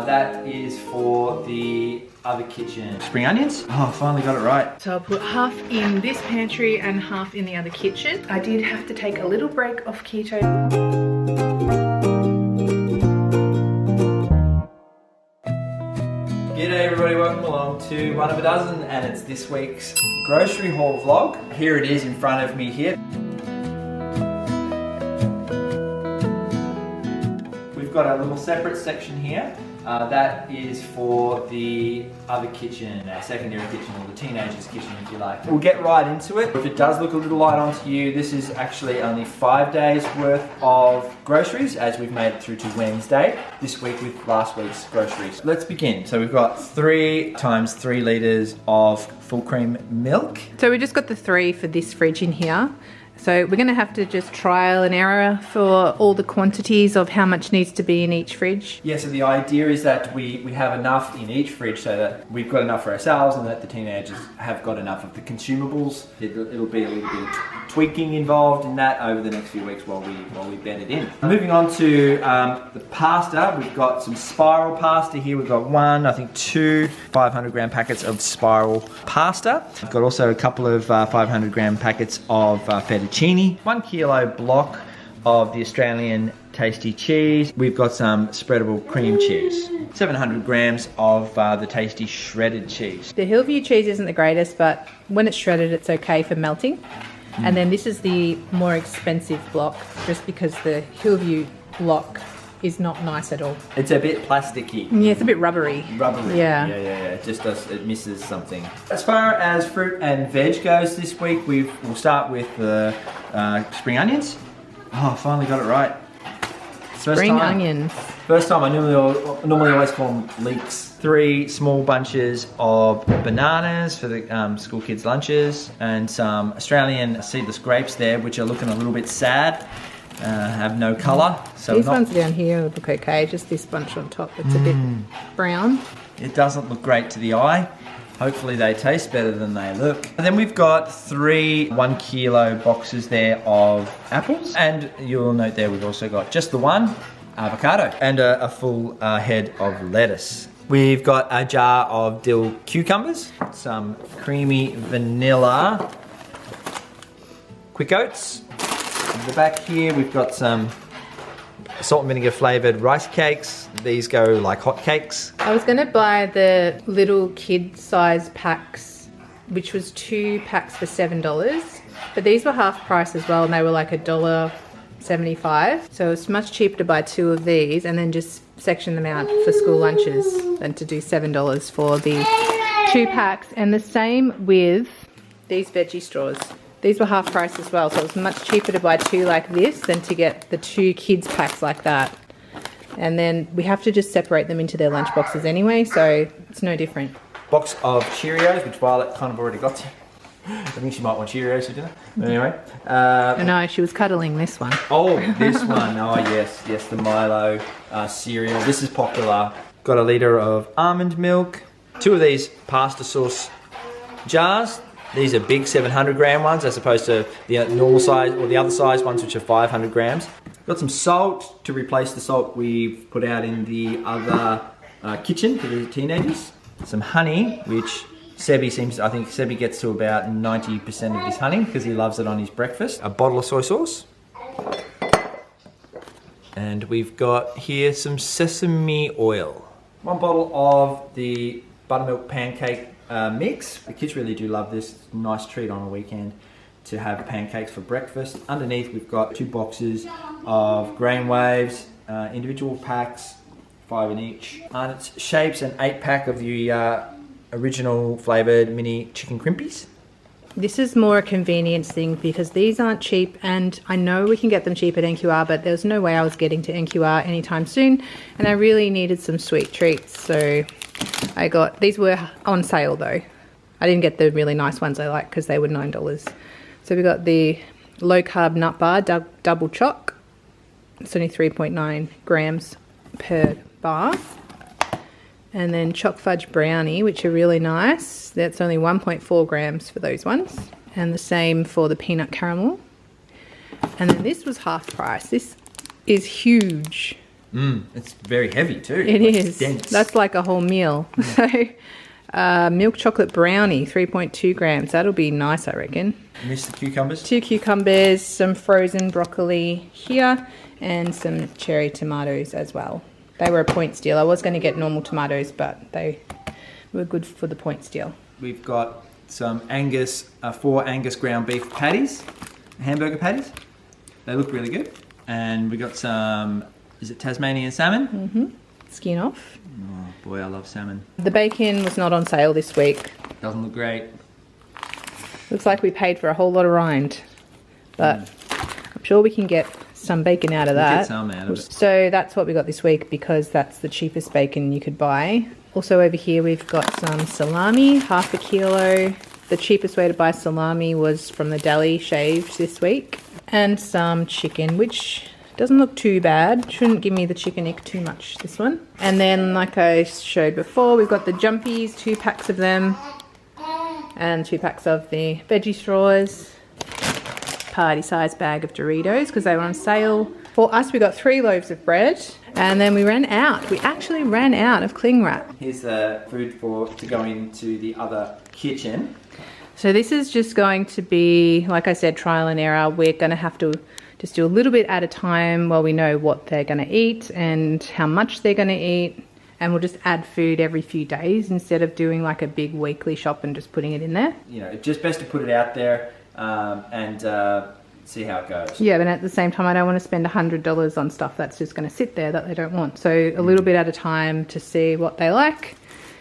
That is for the other kitchen. Spring onions? Oh, finally got it right. So I'll put half in this pantry and half in the other kitchen. I did have to take a little break off keto. G'day everybody, welcome along to One of a Dozen, and it's this week's grocery haul vlog. Here it is in front of me here. We've got a little separate section here. That is for the other kitchen, our secondary kitchen, or the teenagers' kitchen if you like. We'll get right into it. If it does look a little light onto you, this is actually only 5 days worth of groceries, as we've made it through to Wednesday this week with last week's groceries. Let's begin. So we've got 3 times 3 litres of full cream milk. So we just got the 3 for this fridge in here. So we're going to have to just trial and error for all the quantities of how much needs to be in each fridge. Yeah, so the idea is that we have enough in each fridge so that we've got enough for ourselves and that the teenagers have got enough of the consumables. It'll be a little bit of tweaking involved in that over the next few weeks while we bed it in. Moving on to the pasta, we've got some spiral pasta here. We've got 2 500-gram packets of spiral pasta. We've got also a couple of 500-gram packets of fettuccine. 1 kilo block of the Australian tasty cheese. We've got some spreadable cream cheese. 700 grams of the tasty shredded cheese. The Hillview cheese isn't the greatest, but when it's shredded, it's okay for melting. And then this is the more expensive block, just because the Hillview block is not nice at all. It's a bit plasticky. Yeah, it's a bit rubbery. Rubbery. Yeah. Yeah. It just does. It misses something. As far as fruit and veg goes this week, we'll start with the spring onions. Oh, finally got it right. Spring onions. First time. I normally always call them leeks. 3 small bunches of bananas for the school kids' lunches, and some Australian seedless grapes there, which are looking a little bit sad. Have no colour. So these ones down here look okay, just this bunch on top, it's a bit brown. It doesn't look great to the eye. Hopefully they taste better than they look. And then we've got 3 1 kilo boxes there of apples, and you'll note there we've also got just the 1 avocado and a full head of lettuce. We've got a jar of dill cucumbers, some creamy vanilla quick oats. At the back here we've got some salt and vinegar flavoured rice cakes. These go like hot cakes. I was going to buy the little kid size packs, which was 2 packs for $7, but these were half price as well, and they were like $1.75. So it's much cheaper to buy 2 of these and then just section them out for school lunches than to do $7 for the 2 packs. And the same with these veggie straws. These were half price as well, so it was much cheaper to buy 2 like this than to get the 2 kids packs like that. And then we have to just separate them into their lunch boxes anyway, so it's no different. Box of Cheerios, which Violet kind of already got to. I think she might want Cheerios for dinner. But anyway. No, she was cuddling this one. Oh, this one. Oh, yes, the Milo cereal. This is popular. Got a litre of almond milk. 2 of these pasta sauce jars. These are big 700-gram ones as opposed to the normal size or the other size ones, which are 500 grams. Got some salt to replace the salt we've put out in the other kitchen for the teenagers. Some honey, which I think Sebi gets to about 90% of his honey because he loves it on his breakfast. A bottle of soy sauce. And we've got here some sesame oil. 1 bottle of the buttermilk pancake mix. The kids really do love this. Nice treat on a weekend to have pancakes for breakfast. Underneath we've got 2 boxes of grain waves, individual packs, 5 in each. And it's shapes an 8-pack of the original flavoured mini chicken crimpies. This is more a convenience thing because these aren't cheap, and I know we can get them cheap at NQR, but there's no way I was getting to NQR anytime soon, and I really needed some sweet treats, so I got, these were on sale though. I didn't get the really nice ones I like because they were $9. So we got the low carb nut bar double choc. It's only 3.9 grams per bar. And then choc fudge brownie, which are really nice. That's only 1.4 grams for those ones. And the same for the peanut caramel. And then this was half price. This is huge. It's very heavy too. It Like, is. it's dense. That's like a whole meal. So, milk chocolate brownie, 3.2 grams. That'll be nice, I reckon. Miss the cucumbers. 2 cucumbers, some frozen broccoli here, and some cherry tomatoes as well. They were a point steal. I was going to get normal tomatoes, but they were good for the point steal. We've got some Angus, 4 Angus ground beef patties, hamburger patties. They look really good. And we got some, is it Tasmanian salmon? Skin off. Oh boy, I love salmon. The bacon was not on sale this week. Doesn't look great. Looks like we paid for a whole lot of rind, but I'm sure we can get some bacon out of that. Get some out of it. So that's what we got this week because that's the cheapest bacon you could buy. Also over here we've got some salami, 1/2 kilo. The cheapest way to buy salami was from the deli, shaved this week. And some chicken, which doesn't look too bad. Shouldn't give me the chicken ick too much, this one. And then, like I showed before, we've got the Jumpies, 2 packs of them. And 2 packs of the veggie straws. Party size bag of Doritos because they were on sale. For us, we got 3 loaves of bread. And then we ran out. We actually ran out of cling wrap. Here's the food to go into the other kitchen. So this is just going to be, like I said, trial and error. We're going to have to just do a little bit at a time while we know what they're going to eat and how much they're going to eat. And we'll just add food every few days instead of doing like a big weekly shop and just putting it in there. You know, it's just best to put it out there and see how it goes. Yeah, but at the same time, I don't want to spend $100 on stuff that's just going to sit there that they don't want. So a little bit at a time to see what they like.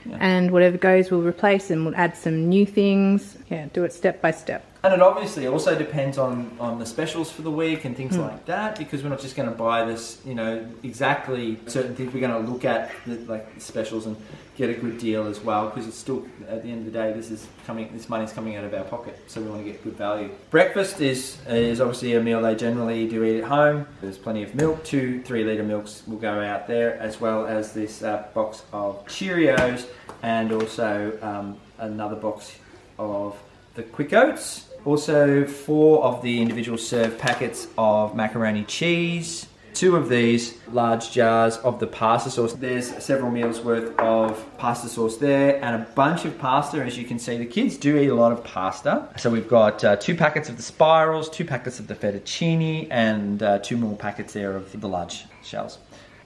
Yeah. And whatever goes, we'll replace and we'll add some new things. Yeah, do it step by step. And it obviously also depends on the specials for the week and things like that, because we're not just going to buy this, you know, exactly certain things. We're going to look at the specials and get a good deal as well, because it's still, at the end of the day, this money's coming out of our pocket, so we want to get good value. Breakfast is obviously a meal they generally do eat at home. There's plenty of milk, 2 3-litre milks will go out there, as well as this box of Cheerios and also another box of the Quick Oats. Also 4 of the individual serve packets of macaroni cheese, 2 of these large jars of the pasta sauce. There's several meals worth of pasta sauce there and a bunch of pasta. As you can see, the kids do eat a lot of pasta. So we've got 2 packets of the spirals, 2 packets of the fettuccine, and 2 more packets there of the large shells.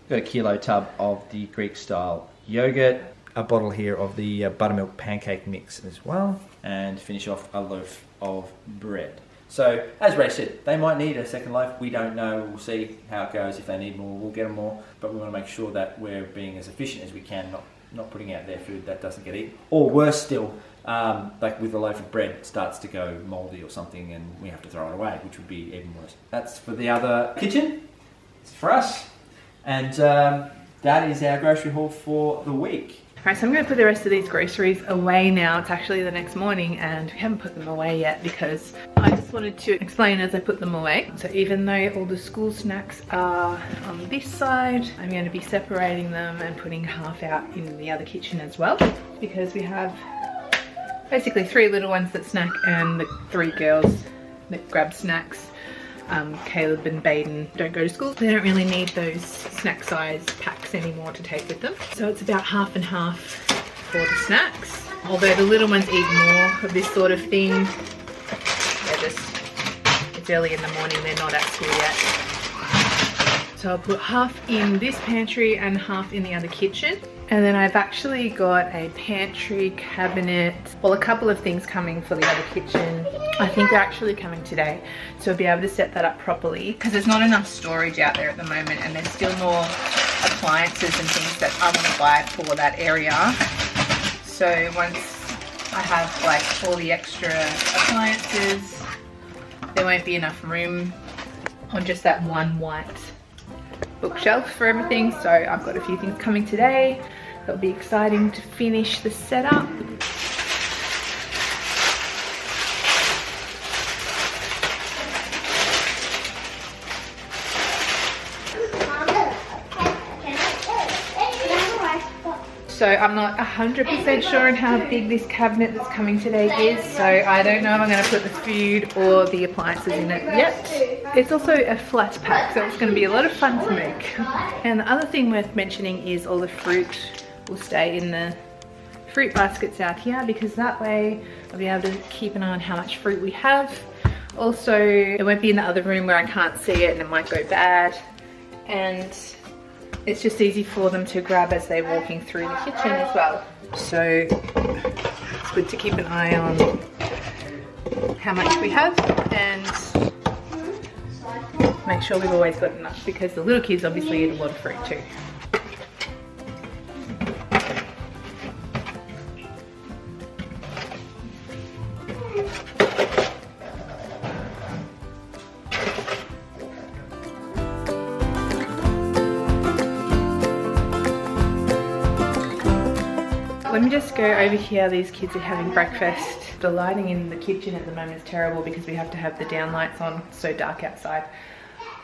We've got a kilo tub of the Greek style yogurt, a bottle here of the buttermilk pancake mix as well, and finish off a loaf of bread. So, as Ray said, they might need a second loaf. We don't know. We'll see how it goes. If they need more, we'll get them more. But we want to make sure that we're being as efficient as we can, not putting out their food that doesn't get eaten. Or worse still, like with a loaf of bread, it starts to go mouldy or something and we have to throw it away, which would be even worse. That's for the other kitchen. It's for us. And that is our grocery haul for the week. Right, so I'm going to put the rest of these groceries away now. It's actually the next morning and we haven't put them away yet because I just wanted to explain as I put them away. So even though all the school snacks are on this side, I'm going to be separating them and putting half out in the other kitchen as well, because we have basically 3 little ones that snack and the 3 girls that grab snacks. Caleb and Baden don't go to school. They don't really need those snack size packs anymore to take with them. So it's about half and half for the snacks. Although the little ones eat more of this sort of thing. It's early in the morning, they're not at school yet. So I'll put half in this pantry and half in the other kitchen. And then I've actually got a pantry cabinet, well, a couple of things coming for the other kitchen. I think they're actually coming today, so I'll be able to set that up properly because there's not enough storage out there at the moment and there's still more appliances and things that I want to buy for that area. So once I have like all the extra appliances, there won't be enough room on just that one white bookshelf for everything. So I've got a few things coming today. It'll be exciting to finish the setup. So I'm not 100% sure on how big this cabinet that's coming today is, so I don't know if I'm going to put the food or the appliances in it yet. It's also a flat pack, so it's going to be a lot of fun to make. And the other thing worth mentioning is all the fruit will stay in the fruit baskets out here, because that way I'll be able to keep an eye on how much fruit we have. Also, it won't be in the other room where I can't see it and it might go bad. And it's just easy for them to grab as they're walking through the kitchen as well. So it's good to keep an eye on how much we have and make sure we've always got enough, because the little kids obviously eat a lot of fruit too. Let me just go over here. These kids are having breakfast. The lighting in the kitchen at the moment is terrible because we have to have the down lights on. It's so dark outside.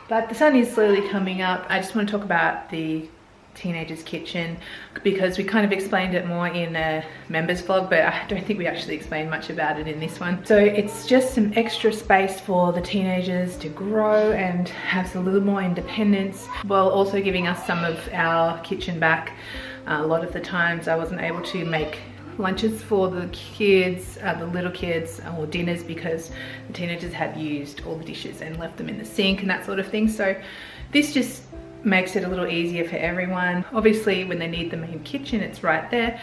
But the sun is slowly coming up. I just want to talk about the teenagers' kitchen because we kind of explained it more in a members vlog, but I don't think we actually explained much about it in this one. So it's just some extra space for the teenagers to grow and have a little more independence, while also giving us some of our kitchen back. A lot of the times I wasn't able to make lunches for the kids, the little kids, or dinners, because the teenagers had used all the dishes and left them in the sink and that sort of thing. So this just makes it a little easier for everyone. Obviously when they need the main kitchen, it's right there,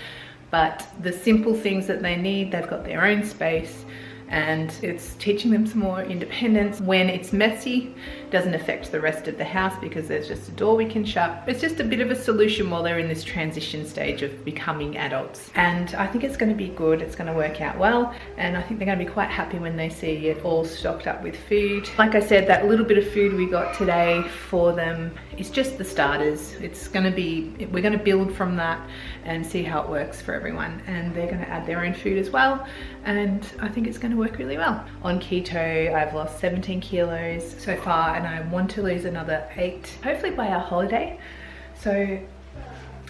but the simple things that they need, they've got their own space, and it's teaching them some more independence. When it's messy, it doesn't affect the rest of the house because there's just a door we can shut. It's just a bit of a solution while they're in this transition stage of becoming adults. And I think it's going to be good. It's going to work out well. And I think they're going to be quite happy when they see it all stocked up with food. Like I said, that little bit of food we got today for them is just the starters. It's going to be, we're going to build from that and see how it works for everyone. And they're going to add their own food as well. And I think it's going to work really well. On keto, I've lost 17 kilos so far, and I want to lose another 8, hopefully by our holiday. So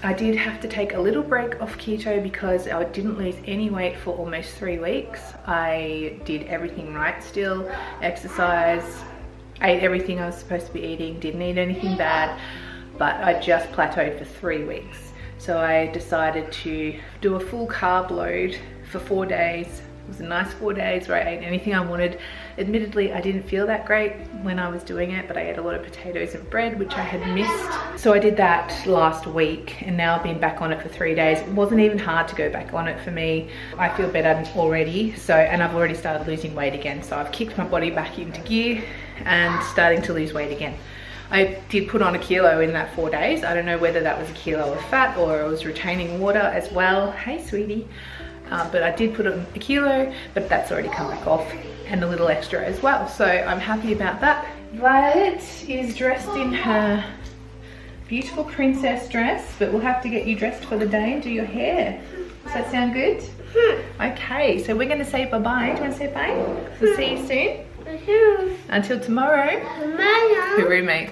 I did have to take a little break off keto because I didn't lose any weight for almost 3 weeks. I did everything right still, exercise, ate everything I was supposed to be eating, didn't eat anything bad, but I just plateaued for 3 weeks. So I decided to do a full carb load for 4 days. It was a nice 4 days where I ate anything I wanted. Admittedly, I didn't feel that great when I was doing it, but I ate a lot of potatoes and bread, which I had missed. So I did that last week, and now I've been back on it for 3 days. It wasn't even hard to go back on it for me. I feel better already, and I've already started losing weight again. So I've kicked my body back into gear and starting to lose weight again. I did put on 1 kilo in that 4 days. I don't know whether that was 1 kilo of fat or I was retaining water as well. Hey, sweetie. But I did put on 1 kilo, but that's already come back off, and a little extra as well. So I'm happy about that. Violet is dressed in her beautiful princess dress, but we'll have to get you dressed for the day and do your hair. Does that sound good? Okay, so we're going to say bye-bye. Do you want to say bye? We'll see you soon. Until tomorrow. Your roommate.